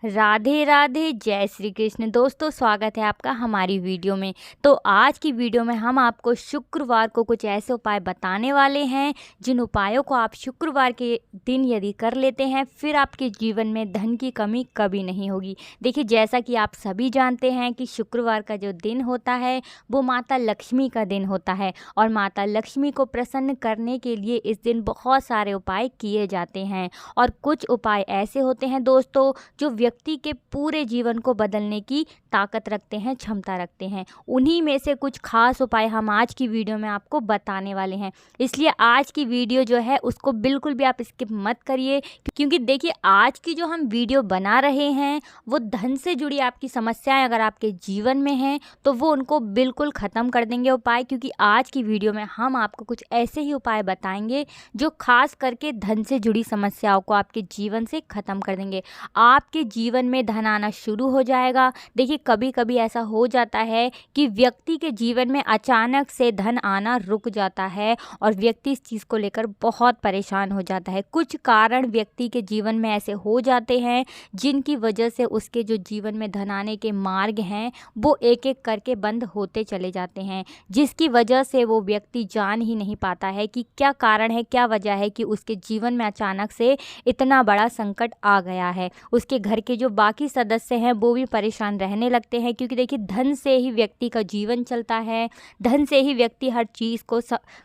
राधे राधे, जय श्री कृष्ण। दोस्तों, स्वागत है आपका हमारी वीडियो में। तो आज की वीडियो में हम आपको शुक्रवार को कुछ ऐसे उपाय बताने वाले हैं जिन उपायों को आप शुक्रवार के दिन यदि कर लेते हैं फिर आपके जीवन में धन की कमी कभी नहीं होगी। देखिए, जैसा कि आप सभी जानते हैं कि शुक्रवार का जो दिन होता है वो माता लक्ष्मी का दिन होता है और माता लक्ष्मी को प्रसन्न करने के लिए इस दिन बहुत सारे उपाय किए जाते हैं। और कुछ उपाय ऐसे होते हैं दोस्तों जो व्यक्ति के पूरे जीवन को बदलने की ताकत रखते हैं, क्षमता रखते हैं। उन्हीं में से कुछ खास उपाय हम आज की वीडियो में आपको बताने वाले हैं। इसलिए आज की वीडियो जो है उसको बिल्कुल भी आप स्किप मत करिए, क्योंकि देखिए आज की जो हम वीडियो बना रहे हैं वो धन से जुड़ी आपकी समस्याएं अगर आपके जीवन में हैं तो वो उनको बिल्कुल ख़त्म कर देंगे उपाय। क्योंकि आज की वीडियो में हम आपको कुछ ऐसे ही उपाय बताएंगे जो खास करके धन से जुड़ी समस्याओं को आपके जीवन से ख़त्म कर देंगे। आपके जीवन में धन आना शुरू हो जाएगा। देखिए, कभी कभी ऐसा हो जाता है कि व्यक्ति के जीवन में अचानक से धन आना रुक जाता है और व्यक्ति इस चीज़ को लेकर बहुत परेशान हो जाता है। कुछ कारण व्यक्ति के जीवन में ऐसे हो जाते हैं जिनकी वजह से उसके जो जीवन में धन आने के मार्ग हैं वो एक एक करके बंद होते चले जाते हैं, जिसकी वजह से वो व्यक्ति जान ही नहीं पाता है कि क्या कारण है, क्या वजह है कि उसके जीवन में अचानक से इतना बड़ा संकट आ गया है। उसके घर के जो बाकी सदस्य हैं वो भी परेशान रहने लगते हैं, क्योंकि देखिए धन से ही व्यक्ति का जीवन चलता है, धन से ही व्यक्ति हर चीज़ को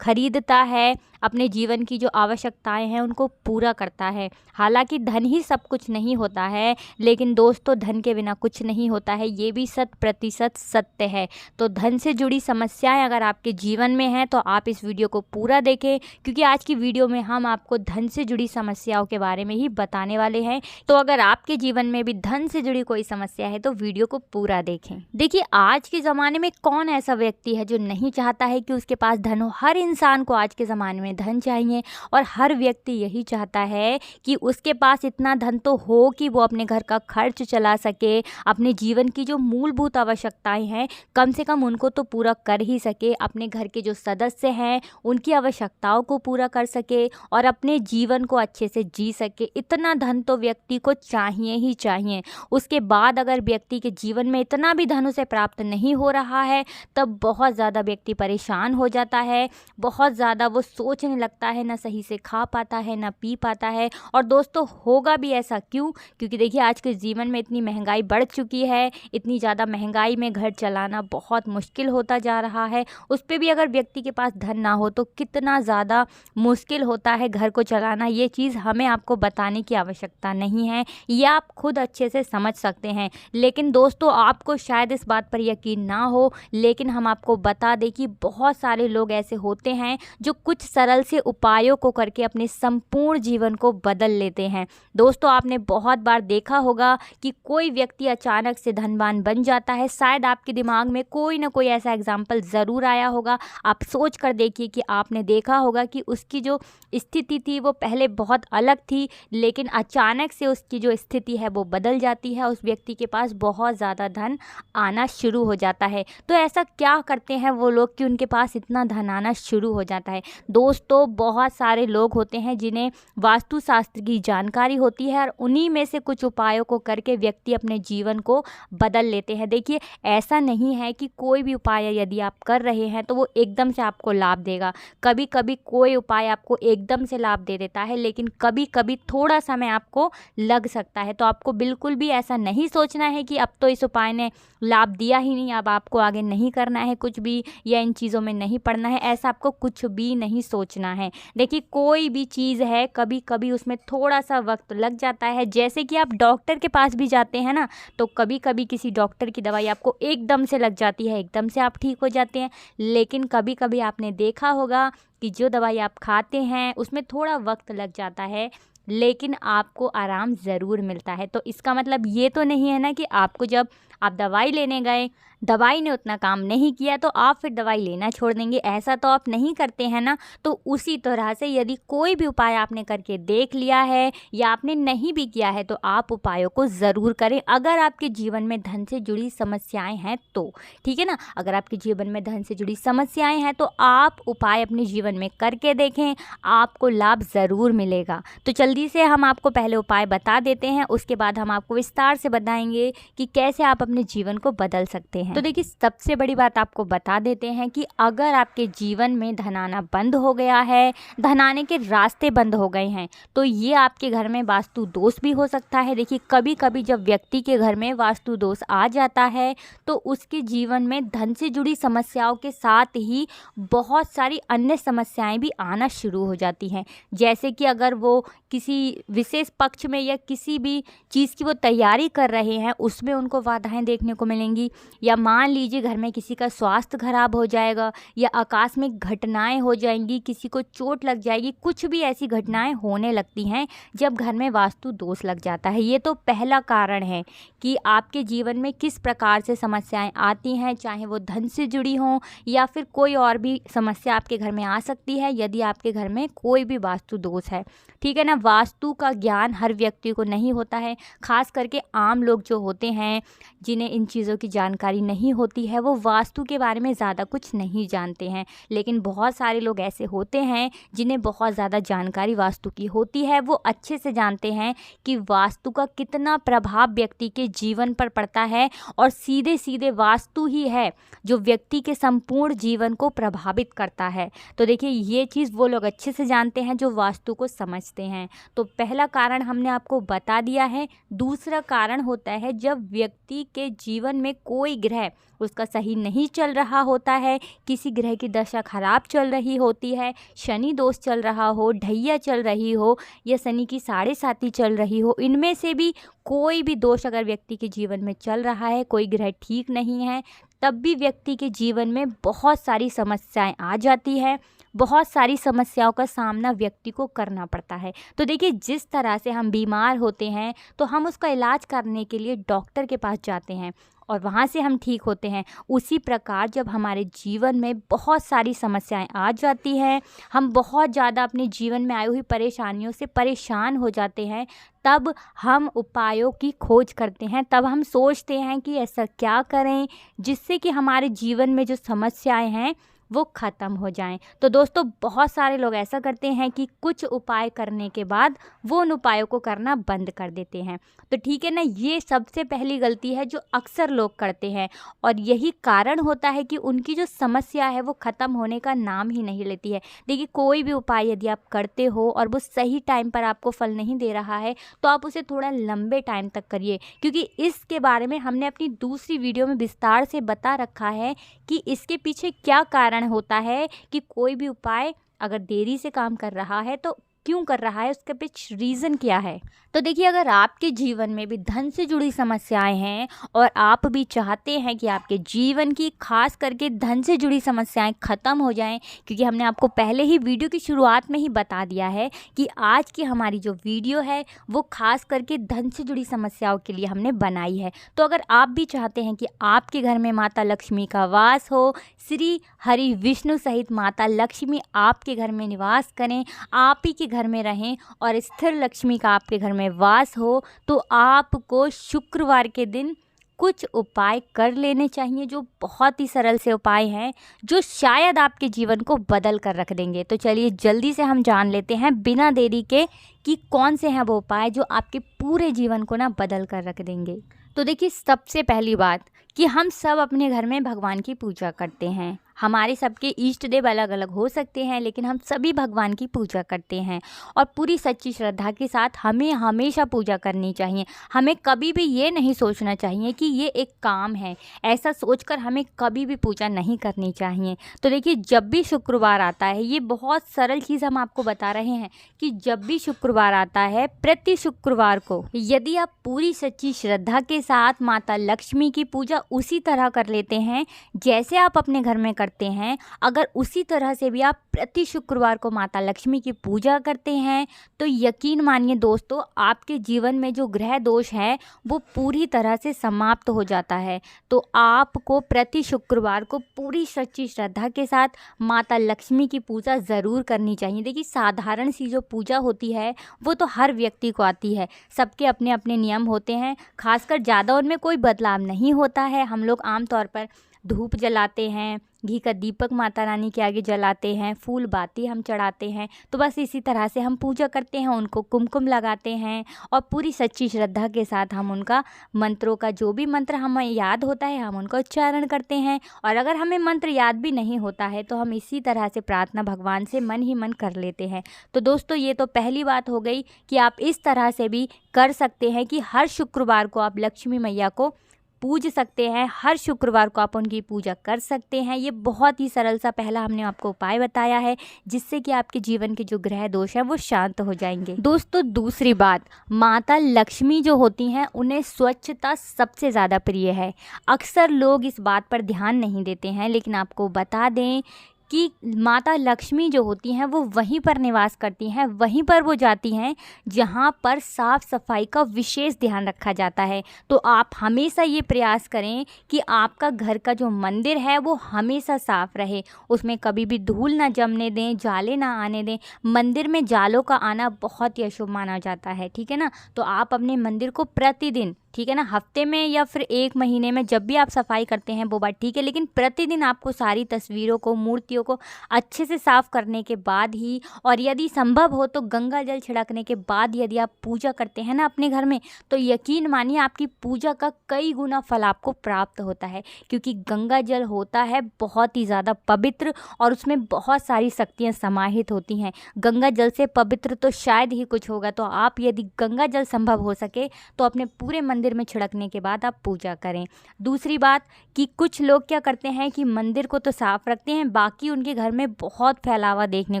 खरीदता है, अपने जीवन की जो आवश्यकताएं हैं उनको पूरा करता है। हालांकि धन ही सब कुछ नहीं होता है, लेकिन दोस्तों धन के बिना कुछ नहीं होता है, ये भी 100% सत्य है। तो धन से जुड़ी समस्याएं अगर आपके जीवन में हैं तो आप इस वीडियो को पूरा देखें, क्योंकि आज की वीडियो में हम आपको धन से जुड़ी समस्याओं के बारे में ही बताने वाले हैं। तो अगर आपके जीवन में भी धन से जुड़ी कोई समस्या है तो वीडियो को पूरा देखें। देखिए, आज के ज़माने में कौन ऐसा व्यक्ति है जो नहीं चाहता है कि उसके पास धन हो। हर इंसान को आज के ज़माने में धन चाहिए और हर व्यक्ति यही चाहता है कि उसके पास इतना धन तो हो कि वो अपने घर का खर्च चला सके, अपने जीवन की जो मूलभूत आवश्यकताएं हैं कम से कम उनको तो पूरा कर ही सके, अपने घर के जो सदस्य हैं उनकी आवश्यकताओं को पूरा कर सके और अपने जीवन को अच्छे से जी सके। इतना धन तो व्यक्ति को चाहिए ही चाहिए। उसके बाद अगर व्यक्ति के जीवन में इतना भी धन उसे प्राप्त नहीं हो रहा है तब बहुत ज़्यादा व्यक्ति परेशान हो जाता है, बहुत ज़्यादा वो सोचने लगता है, ना सही से खा पाता है ना पी पाता है। और दोस्तों होगा भी ऐसा क्यों? क्योंकि देखिए आज के जीवन में इतनी महंगाई बढ़ चुकी है, इतनी ज़्यादा महंगाई में घर चलाना बहुत मुश्किल होता जा रहा है। उस पर भी अगर व्यक्ति के पास धन ना हो तो कितना ज़्यादा मुश्किल होता है घर को चलाना। ये चीज़ हमें आपको बताने की आवश्यकता नहीं है, ये आप खुद अच्छे से समझ सकते हैं। लेकिन दोस्तों आपको शायद इस बात पर यकीन ना हो, लेकिन हम आपको बता दें कि बहुत सारे लोग ऐसे होते हैं जो कुछ सरल से उपायों को करके अपने संपूर्ण जीवन को बदल लेते हैं। दोस्तों आपने बहुत बार देखा होगा कि कोई व्यक्ति अचानक से धनवान बन जाता है। शायद आपके दिमाग में कोई ना कोई ऐसा एग्जाम्पल ज़रूर आया होगा। आप सोच कर देखिए कि आपने देखा होगा कि उसकी जो स्थिति थी वो पहले बहुत अलग थी, लेकिन अचानक से उसकी जो स्थिति है वो बदल जाती है, उस व्यक्ति के पास बहुत ज़्यादा धन आना शुरू हो जाता है। तो ऐसा क्या करते हैं वो लोग कि उनके पास इतना धन आना शुरू हो जाता है? दोस्तों बहुत सारे लोग होते हैं जिन्हें वास्तुशास्त्र की जानकारी होती है और उन्हीं में से कुछ उपायों को करके व्यक्ति अपने जीवन को बदल लेते हैं। देखिए, ऐसा नहीं है कि कोई भी उपाय यदि आप कर रहे हैं तो वो एकदम से आपको लाभ देगा। कभी कभी कोई उपाय आपको एकदम से लाभ दे देता है, लेकिन कभी कभी थोड़ा समय आपको लग सकता है। तो आपको बिल्कुल भी ऐसा नहीं सोचना है कि अब तो इस उपाय ने लाभ दिया ही नहीं, अब आपको आगे नहीं करना है कुछ भी या इन चीज़ों में नहीं पड़ना है, ऐसा आपको कुछ भी नहीं सोचना है। देखिए, कोई भी चीज़ है कभी कभी उसमें थोड़ा सा वक्त लग जाता है। जैसे कि आप डॉक्टर के पास भी जाते हैं ना, तो कभी कभी किसी डॉक्टर की दवाई आपको एकदम से लग जाती है, एकदम से आप ठीक हो जाते हैं। लेकिन कभी कभी आपने देखा होगा कि जो दवाई आप खाते हैं उसमें थोड़ा वक्त लग जाता है, लेकिन आपको आराम ज़रूर मिलता है। तो इसका मतलब ये तो नहीं है ना कि आपको जब आप दवाई लेने गए, दवाई ने उतना काम नहीं किया तो आप फिर दवाई लेना छोड़ देंगे, ऐसा तो आप नहीं करते हैं ना। तो उसी तरह से यदि कोई भी उपाय आपने करके देख लिया है या आपने नहीं भी किया है तो आप उपायों को ज़रूर करें, अगर आपके जीवन में धन से जुड़ी समस्याएं हैं तो, ठीक है ना। अगर आपके जीवन में धन से जुड़ी समस्याएं हैं तो आप उपाय अपने जीवन में करके देखें, आपको लाभ ज़रूर मिलेगा। तो जल्दी से हम आपको पहले उपाय बता देते हैं, उसके बाद हम आपको विस्तार से बताएंगे कि कैसे आप अपने जीवन को बदल सकते हैं। तो देखिए, सबसे बड़ी बात आपको बता देते हैं कि अगर आपके जीवन में धन आना बंद हो गया है, धन आने के रास्ते बंद हो गए हैं, तो ये आपके घर में वास्तु दोष भी हो सकता है। देखिए, कभी कभी जब व्यक्ति के घर में वास्तु दोष आ जाता है तो उसके जीवन में धन से जुड़ी समस्याओं के साथ ही बहुत सारी अन्य समस्याएं भी आना शुरू हो जाती हैं। जैसे कि अगर वो किसी विशेष पक्ष में या किसी भी चीज़ की वो तैयारी कर रहे हैं, उसमें उनको बाधाएं देखने को मिलेंगी, या मान लीजिए घर में किसी का स्वास्थ्य खराब हो जाएगा या आकस्मिक घटनाएं हो जाएंगी, किसी को चोट लग जाएगी, कुछ भी ऐसी घटनाएं होने लगती हैं जब घर में वास्तु दोष लग जाता है। ये तो पहला कारण है कि आपके जीवन में किस प्रकार से समस्याएं आती हैं, चाहे वो धन से जुड़ी हों या फिर कोई और भी समस्या आपके घर में आ सकती है यदि आपके घर में कोई भी वास्तु दोष है, ठीक है ना। वास्तु का ज्ञान हर व्यक्ति को नहीं होता है, खास करके आम लोग जो होते हैं जिन्हें इन चीज़ों की जानकारी नहीं होती है, वो वास्तु के बारे में ज़्यादा कुछ नहीं जानते हैं। लेकिन बहुत सारे लोग ऐसे होते हैं जिन्हें बहुत ज़्यादा जानकारी वास्तु की होती है, वो अच्छे से जानते हैं कि वास्तु का कितना प्रभाव व्यक्ति के जीवन पर पड़ता है, और सीधे सीधे वास्तु ही है जो व्यक्ति के संपूर्ण जीवन को प्रभावित करता है। तो देखिए, ये चीज़ वो लोग अच्छे से जानते हैं जो वास्तु को समझते हैं। तो पहला कारण हमने आपको बता दिया है। दूसरा कारण होता है जब व्यक्ति के जीवन में कोई ग्रह उसका सही नहीं चल रहा होता है, किसी ग्रह की दशा खराब चल रही होती है, शनि दोष चल रहा हो, ढैया चल रही हो या शनि की 7.5 चल रही हो, इनमें से भी कोई भी दोष अगर व्यक्ति के जीवन में चल रहा है, कोई ग्रह ठीक नहीं है, तब भी व्यक्ति के जीवन में बहुत सारी समस्याएं आ जाती है, बहुत सारी समस्याओं का सामना व्यक्ति को करना पड़ता है। तो देखिए, जिस तरह से हम बीमार होते हैं तो हम उसका इलाज करने के लिए डॉक्टर के पास जाते हैं और वहाँ से हम ठीक होते हैं, उसी प्रकार जब हमारे जीवन में बहुत सारी समस्याएं आ जाती हैं, हम बहुत ज़्यादा अपने जीवन में आई हुई परेशानियों से परेशान हो जाते हैं, तब हम उपायों की खोज करते हैं, तब हम सोचते हैं कि ऐसा क्या करें जिससे कि हमारे जीवन में जो समस्याएं हैं वो ख़त्म हो जाएं। तो दोस्तों, बहुत सारे लोग ऐसा करते हैं कि कुछ उपाय करने के बाद वो उन उपायों को करना बंद कर देते हैं। तो ठीक है ना, ये सबसे पहली गलती है जो अक्सर लोग करते हैं, और यही कारण होता है कि उनकी जो समस्या है वो ख़त्म होने का नाम ही नहीं लेती है। देखिए, कोई भी उपाय यदि आप करते हो और वो सही टाइम पर आपको फल नहीं दे रहा है तो आप उसे थोड़ा लंबे टाइम तक करिए, क्योंकि इसके बारे में हमने अपनी दूसरी वीडियो में विस्तार से बता रखा है कि इसके पीछे क्या कारण होता है कि कोई भी उपाय अगर देरी से काम कर रहा है तो क्यों कर रहा है, उसके पीछे रीज़न क्या है। तो देखिए, अगर आपके जीवन में भी धन से जुड़ी समस्याएं हैं और आप भी चाहते हैं कि आपके जीवन की खास करके धन से जुड़ी समस्याएं ख़त्म हो जाएं, क्योंकि हमने आपको पहले ही वीडियो की शुरुआत में ही बता दिया है कि आज की हमारी जो वीडियो है वो खास करके धन से जुड़ी समस्याओं के लिए हमने बनाई है। तो अगर आप भी चाहते हैं कि आपके घर में माता लक्ष्मी का वास हो, श्री हरि विष्णु सहित माता लक्ष्मी आपके घर में निवास करें, आप ही के घर में रहें और स्थिर लक्ष्मी का आपके घर में वास हो, तो आपको शुक्रवार के दिन कुछ उपाय कर लेने चाहिए जो बहुत ही सरल से उपाय हैं, जो शायद आपके जीवन को बदल कर रख देंगे। तो चलिए जल्दी से हम जान लेते हैं बिना देरी के कि कौन से हैं वो उपाय जो आपके पूरे जीवन को ना बदल कर रख देंगे। तो देखिए, सबसे पहली बात कि हम सब अपने घर में भगवान की पूजा करते हैं। हमारे सबके इष्ट देव अलग अलग हो सकते हैं, लेकिन हम सभी भगवान की पूजा करते हैं और पूरी सच्ची श्रद्धा के साथ हमें हमेशा पूजा करनी चाहिए। हमें कभी भी ये नहीं सोचना चाहिए कि ये एक काम है, ऐसा सोचकर हमें कभी भी पूजा नहीं करनी चाहिए। तो देखिए, जब भी शुक्रवार आता है, ये बहुत सरल चीज़ हम आपको बता रहे हैं कि जब भी शुक्रवार आता है, प्रति शुक्रवार को यदि आप पूरी सच्ची श्रद्धा के साथ माता लक्ष्मी की पूजा उसी तरह कर लेते हैं जैसे आप अपने घर में करते करते हैं, अगर उसी तरह से भी आप प्रति शुक्रवार को माता लक्ष्मी की पूजा करते हैं तो यकीन मानिए दोस्तों, आपके जीवन में जो ग्रह दोष है वो पूरी तरह से समाप्त हो जाता है। तो आपको प्रति शुक्रवार को पूरी सच्ची श्रद्धा के साथ माता लक्ष्मी की पूजा ज़रूर करनी चाहिए। देखिए, साधारण सी जो पूजा होती है वो तो हर व्यक्ति को आती है, सबके अपने अपने नियम होते हैं, खासकर ज़्यादा उनमें कोई बदलाव नहीं होता है। हम लोग आमतौर पर धूप जलाते हैं, घी का दीपक माता रानी के आगे जलाते हैं, फूल बाती हम चढ़ाते हैं, तो बस इसी तरह से हम पूजा करते हैं, उनको कुमकुम लगाते हैं और पूरी सच्ची श्रद्धा के साथ हम उनका मंत्रों का जो भी मंत्र हमें याद होता है हम उनका उच्चारण करते हैं। और अगर हमें मंत्र याद भी नहीं होता है तो हम इसी तरह से प्रार्थना भगवान से मन ही मन कर लेते हैं। तो दोस्तों, ये तो पहली बात हो गई कि आप इस तरह से भी कर सकते हैं कि हर शुक्रवार को आप लक्ष्मी मैया को पूज सकते हैं, हर शुक्रवार को आप उनकी पूजा कर सकते हैं। ये बहुत ही सरल सा पहला हमने आपको उपाय बताया है जिससे कि आपके जीवन के जो ग्रह दोष हैं वो शांत हो जाएंगे। दोस्तों, दूसरी बात, माता लक्ष्मी जो होती हैं उन्हें स्वच्छता सबसे ज़्यादा प्रिय है। अक्सर लोग इस बात पर ध्यान नहीं देते हैं, लेकिन आपको बता दें कि माता लक्ष्मी जो होती हैं वो वहीं पर निवास करती हैं, वहीं पर वो जाती हैं जहाँ पर साफ़ सफाई का विशेष ध्यान रखा जाता है। तो आप हमेशा ये प्रयास करें कि आपका घर का जो मंदिर है वो हमेशा साफ़ रहे, उसमें कभी भी धूल ना जमने दें, जाले ना आने दें। मंदिर में जालों का आना बहुत ही अशुभ माना जाता है, ठीक है ना। तो आप अपने मंदिर को प्रतिदिन, ठीक है ना, हफ्ते में या फिर 1 महीने में जब भी आप सफाई करते हैं वो बात ठीक है, लेकिन प्रतिदिन आपको सारी तस्वीरों को, मूर्तियों को अच्छे से साफ़ करने के बाद ही, और यदि संभव हो तो गंगा जल छिड़कने के बाद यदि आप पूजा करते हैं ना अपने घर में, तो यकीन मानिए आपकी पूजा का कई गुना फल आपको प्राप्त होता है। क्योंकि गंगा जल होता है बहुत ही ज़्यादा पवित्र और उसमें बहुत सारी शक्तियाँ समाहित होती हैं। गंगा जल से पवित्र तो शायद ही कुछ होगा, तो आप यदि गंगा जल संभव हो सके तो अपने पूरे मंदिर में छिड़कने के बाद आप पूजा करें। दूसरी बात कि कुछ लोग क्या करते हैं कि मंदिर को तो साफ रखते हैं, बाकी उनके घर में बहुत फैलावा देखने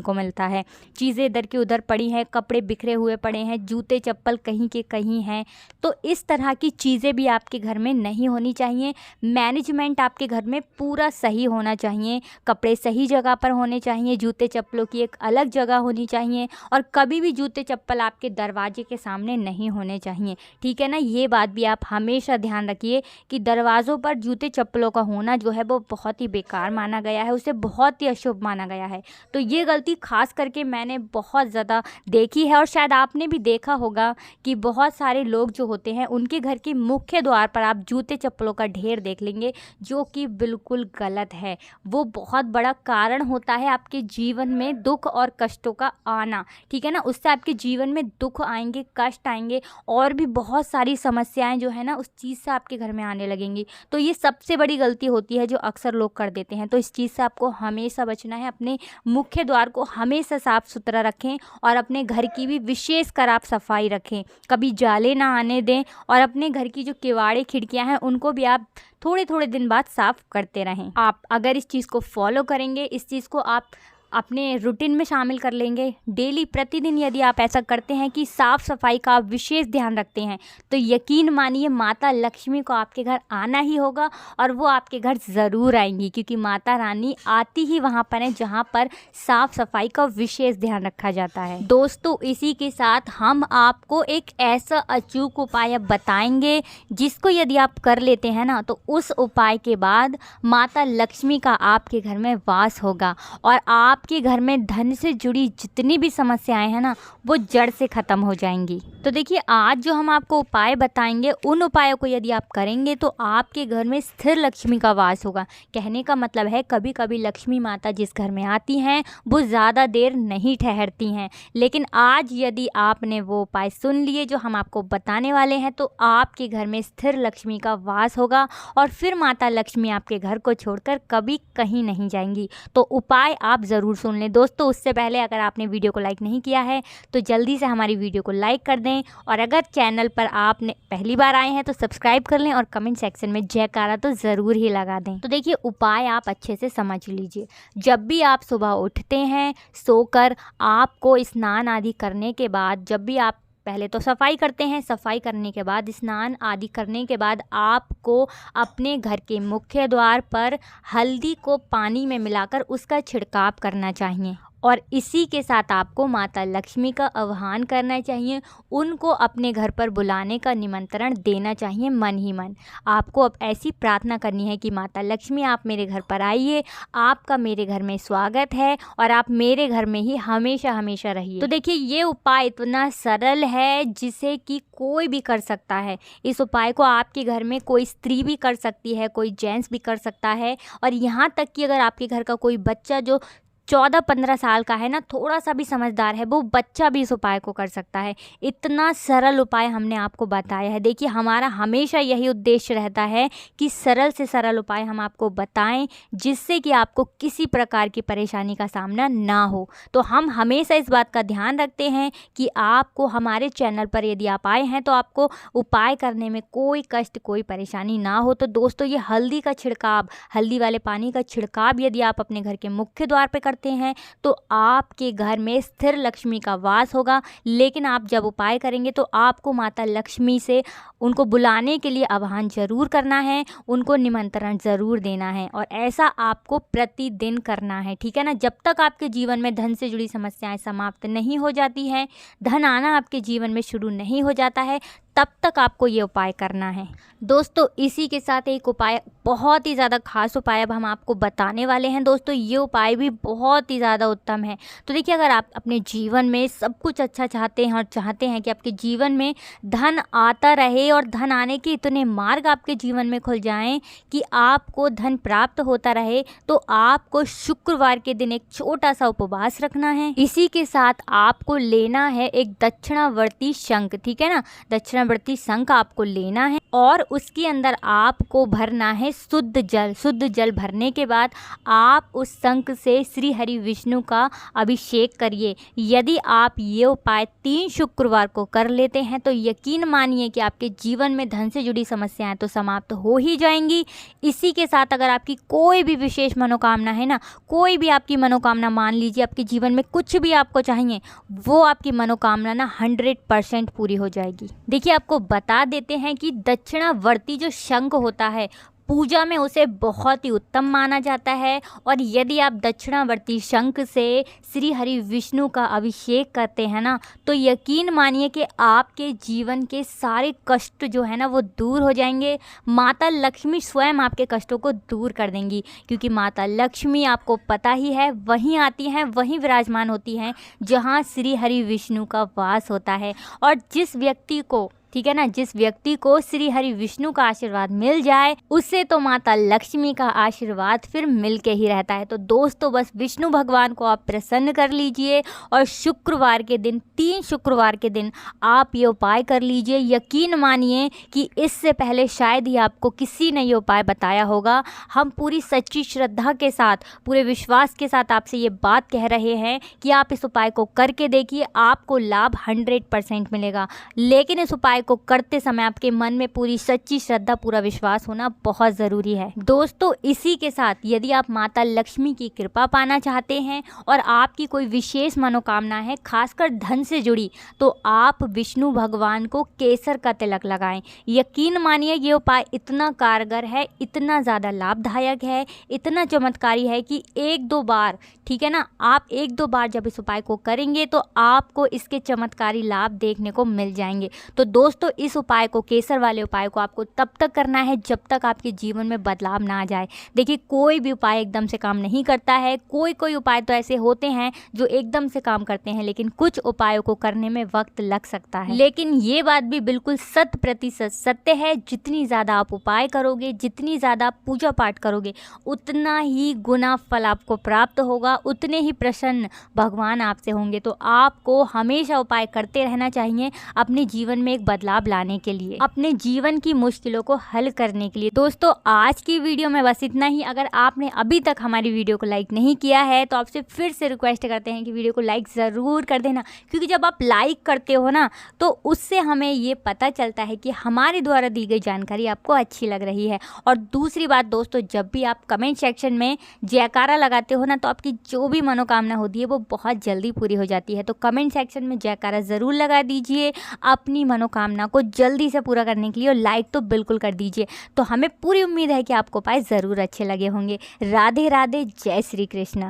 को मिलता है। चीज़ें इधर की उधर पड़ी हैं, कपड़े बिखरे हुए पड़े हैं, जूते चप्पल कहीं के कहीं हैं। तो इस तरह की चीज़ें भी आपके घर में नहीं होनी चाहिए। मैनेजमेंट आपके घर में पूरा सही होना चाहिए, कपड़े सही जगह पर होने चाहिए, जूते चप्पलों की एक अलग जगह होनी चाहिए और कभी भी जूते चप्पल आपके दरवाजे के सामने नहीं होने चाहिए, ठीक है ना। ये बात भी आप हमेशा ध्यान रखिए कि दरवाज़ों पर जूते चप्पलों का होना जो है वो बहुत ही बेकार माना गया है, उसे बहुत ही अशुभ माना गया है। तो ये गलती खास करके मैंने बहुत ज़्यादा देखी है और शायद आपने भी देखा होगा कि बहुत सारे लोग जो होते हैं उनके घर के मुख्य द्वार पर आप जूते चप्पलों का ढेर देख लेंगे, जो कि बिल्कुल गलत है। वो बहुत बड़ा कारण होता है आपके जीवन में दुख और कष्टों का आना, ठीक है ना। उससे आपके जीवन में दुख आएंगे, कष्ट आएंगे और भी बहुत सारी समस्याएं जो है ना उस चीज़ से आपके घर में आने लगेंगी। तो ये सबसे बड़ी गलती होती है जो अक्सर लोग कर देते हैं। तो इस चीज़ से आपको हमेशा बचना है। अपने मुख्य द्वार को हमेशा साफ़ सुथरा रखें और अपने घर की भी विशेष कर आप सफाई रखें, कभी जाले ना आने दें और अपने घर की जो किवाड़े खिड़कियां हैं उनको भी आप थोड़े थोड़े दिन बाद साफ़ करते रहें। आप अगर इस चीज़ को फॉलो करेंगे, इस चीज़ को आप अपने रूटीन में शामिल कर लेंगे, डेली प्रतिदिन यदि आप ऐसा करते हैं कि साफ़ सफाई का आप विशेष ध्यान रखते हैं, तो यकीन मानिए माता लक्ष्मी को आपके घर आना ही होगा और वो आपके घर ज़रूर आएंगी, क्योंकि माता रानी आती ही वहाँ पर है जहाँ पर साफ़ सफाई का विशेष ध्यान रखा जाता है। दोस्तों, इसी के साथ हम आपको एक ऐसा अचूक उपाय बताएंगे जिसको यदि आप कर लेते हैं ना, तो उस उपाय के बाद माता लक्ष्मी का आपके घर में वास होगा और आपके घर में धन से जुड़ी जितनी भी समस्याएं हैं ना वो जड़ से ख़त्म हो जाएंगी। तो देखिए, आज जो हम आपको उपाय बताएंगे उन उपायों को यदि आप करेंगे तो आपके घर में स्थिर लक्ष्मी का वास होगा। कहने का मतलब है कभी कभी लक्ष्मी माता जिस घर में आती हैं वो ज़्यादा देर नहीं ठहरती हैं, लेकिन आज यदि आपने वो उपाय सुन लिए जो हम आपको बताने वाले हैं तो आपके घर में स्थिर लक्ष्मी का वास होगा और फिर माता लक्ष्मी आपके घर को छोड़कर कभी कहीं नहीं जाएंगी। तो उपाय आप ज़रूर सुन लें। दोस्तों, उससे पहले अगर आपने वीडियो को लाइक नहीं किया है तो जल्दी से हमारी वीडियो को लाइक कर दें और अगर चैनल पर आपने पहली बार आए हैं तो सब्सक्राइब कर लें और कमेंट सेक्शन में जयकारा तो ज़रूर ही लगा दें। तो देखिए, उपाय आप अच्छे से समझ लीजिए। जब भी आप सुबह उठते हैं सोकर, आपको स्नान आदि करने के बाद जब भी आप पहले तो सफाई करते हैं। सफाई करने के बाद, स्नान आदि करने के बाद आपको अपने घर के मुख्य द्वार पर हल्दी को पानी में मिलाकर उसका छिड़काव करना चाहिए और इसी के साथ आपको माता लक्ष्मी का आह्वान करना चाहिए। उनको अपने घर पर बुलाने का निमंत्रण देना चाहिए मन ही मन। आपको अब ऐसी प्रार्थना करनी है कि माता लक्ष्मी आप मेरे घर पर आइए, आपका मेरे घर में स्वागत है और आप मेरे घर में ही हमेशा हमेशा रहिए। तो देखिए ये उपाय इतना सरल है जिसे कि कोई भी कर सकता है। इस उपाय को आपके घर में कोई स्त्री भी कर सकती है, कोई जेंट्स भी कर सकता है और यहाँ तक कि अगर आपके घर का कोई बच्चा जो 14-15 साल का है ना, थोड़ा सा भी समझदार है, वो बच्चा भी इस उपाय को कर सकता है। इतना सरल उपाय हमने आपको बताया है। देखिए हमारा हमेशा यही उद्देश्य रहता है कि सरल से सरल उपाय हम आपको बताएं जिससे कि आपको किसी प्रकार की परेशानी का सामना ना हो। तो हम हमेशा इस बात का ध्यान रखते हैं कि आपको हमारे चैनल पर यदि आप आए हैं तो आपको उपाय करने में कोई कष्ट, कोई परेशानी ना हो। तो दोस्तों ये हल्दी का छिड़काव, हल्दी वाले पानी का छिड़काव यदि आप अपने घर के मुख्य द्वार पर करते हैं तो आपके घर में स्थिर लक्ष्मी का वास होगा। लेकिन आप जब उपाय करेंगे तो आपको माता लक्ष्मी से उनको बुलाने के लिए आह्वान जरूर करना है, उनको निमंत्रण जरूर देना है और ऐसा आपको प्रतिदिन करना है, ठीक है ना। जब तक आपके जीवन में धन से जुड़ी समस्याएं समाप्त नहीं हो जाती हैं, धन आना आपके जीवन में शुरू नहीं हो जाता है, तब तक आपको ये उपाय करना है। दोस्तों इसी के साथ एक उपाय, बहुत ही ज़्यादा खास उपाय अब हम आपको बताने वाले हैं। दोस्तों ये उपाय भी बहुत ही ज़्यादा उत्तम है। तो देखिए अगर आप अपने जीवन में सब कुछ अच्छा चाहते हैं और चाहते हैं कि आपके जीवन में धन आता रहे और धन आने के इतने मार्ग आपके जीवन में खुल जाएं कि आपको धन प्राप्त होता रहे, तो आपको शुक्रवार के दिन एक छोटा सा उपवास रखना है। इसी के साथ आपको लेना है एक दक्षिणावर्ती शंख, ठीक है ना। दक्षिणावर्ती शंख आपको लेना है और उसके अंदर आपको भरना है शुद्ध जल। शुद्ध जल भरने के बाद आप उस शंख से श्री हरि विष्णु का अभिषेक करिए। यदि आप ये उपाय 3 शुक्रवार को कर लेते हैं तो यकीन मानिए कि आपके जीवन में धन से जुड़ी समस्याएं तो समाप्त हो ही जाएंगी। इसी के साथ अगर आपकी कोई भी विशेष मनोकामना है ना, कोई भी आपकी मनोकामना, मान लीजिए आपके जीवन में कुछ भी आपको चाहिए, वो आपकी मनोकामना ना 100% पूरी हो जाएगी। देखिए आपको बता देते हैं कि दक्षिणावर्ती जो शंख होता है पूजा में उसे बहुत ही उत्तम माना जाता है और यदि आप दक्षिणावर्ती शंख से श्री हरि विष्णु का अभिषेक करते हैं ना, तो यकीन मानिए कि आपके जीवन के सारे कष्ट जो है ना वो दूर हो जाएंगे। माता लक्ष्मी स्वयं आपके कष्टों को दूर कर देंगी, क्योंकि माता लक्ष्मी आपको पता ही है वहीं आती हैं, वहीं विराजमान होती हैं जहाँ श्री हरि विष्णु का वास होता है। और जिस व्यक्ति को, ठीक है ना, जिस व्यक्ति को श्री हरि विष्णु का आशीर्वाद मिल जाए उससे तो माता लक्ष्मी का आशीर्वाद फिर मिल के ही रहता है। तो दोस्तों बस विष्णु भगवान को आप प्रसन्न कर लीजिए और शुक्रवार के दिन, 3 शुक्रवार के दिन आप ये उपाय कर लीजिए। यकीन मानिए कि इससे पहले शायद ही आपको किसी ने ये उपाय बताया होगा। हम पूरी सच्ची श्रद्धा के साथ, पूरे विश्वास के साथ आपसे ये बात कह रहे हैं कि आप इस उपाय को करके देखिए, आपको लाभ 100% मिलेगा। लेकिन इस उपाय को करते समय आपके मन में पूरी सच्ची श्रद्धा, पूरा विश्वास होना बहुत ज़रूरी है। दोस्तों इसी के साथ यदि आप माता लक्ष्मी की कृपा पाना चाहते हैं और आपकी कोई विशेष मनोकामना है खासकर धन से जुड़ी, तो आप विष्णु भगवान को केसर का तिलक लगाएं। यकीन मानिए ये उपाय इतना कारगर है, इतना ज़्यादा लाभदायक है, इतना चमत्कारी है कि 1-2 बार, ठीक है ना, आप 1-2 बार जब इस उपाय को करेंगे तो आपको इसके चमत्कारी लाभ देखने को मिल जाएंगे। तो दोस्तों इस उपाय को, केसर वाले उपाय को आपको तब तक करना है जब तक आपके जीवन में बदलाव ना आ जाए। देखिए कोई भी उपाय एकदम से काम नहीं करता है। कोई उपाय तो ऐसे होते हैं जो एकदम से काम करते हैं, लेकिन कुछ उपायों को करने में वक्त लग सकता है। लेकिन ये बात भी बिल्कुल 100% सत्य है, जितनी ज़्यादा आप उपाय करोगे, जितनी ज़्यादा पूजा पाठ करोगे, उतना ही गुना फल आपको प्राप्त होगा, उतने ही प्रसन्न भगवान आपसे होंगे। तो आपको हमेशा उपाय करते रहना चाहिए अपने जीवन में एक बदलाव लाने के लिए, अपने जीवन की मुश्किलों को हल करने के लिए। दोस्तों आज की वीडियो में बस इतना ही। अगर आपने अभी तक हमारी वीडियो को लाइक नहीं किया है तो आपसे फिर से रिक्वेस्ट करते हैं कि वीडियो को लाइक ज़रूर कर देना, क्योंकि जब आप लाइक करते हो ना तो उससे हमें ये पता चलता है कि हमारे द्वारा दी गई जानकारी आपको अच्छी लग रही है। और दूसरी बात दोस्तों, जब भी आप कमेंट सेक्शन में जयकारा लगाते हो ना, तो आपकी जो भी मनोकामना होती है वो बहुत जल्दी पूरी हो जाती है। तो कमेंट सेक्शन में जयकारा ज़रूर लगा दीजिए अपनी मनोकामना को जल्दी से पूरा करने के लिए, और लाइक तो बिल्कुल कर दीजिए। तो हमें पूरी उम्मीद है कि आपको उपाय ज़रूर अच्छे लगे होंगे। राधे राधे, जय श्री कृष्ण।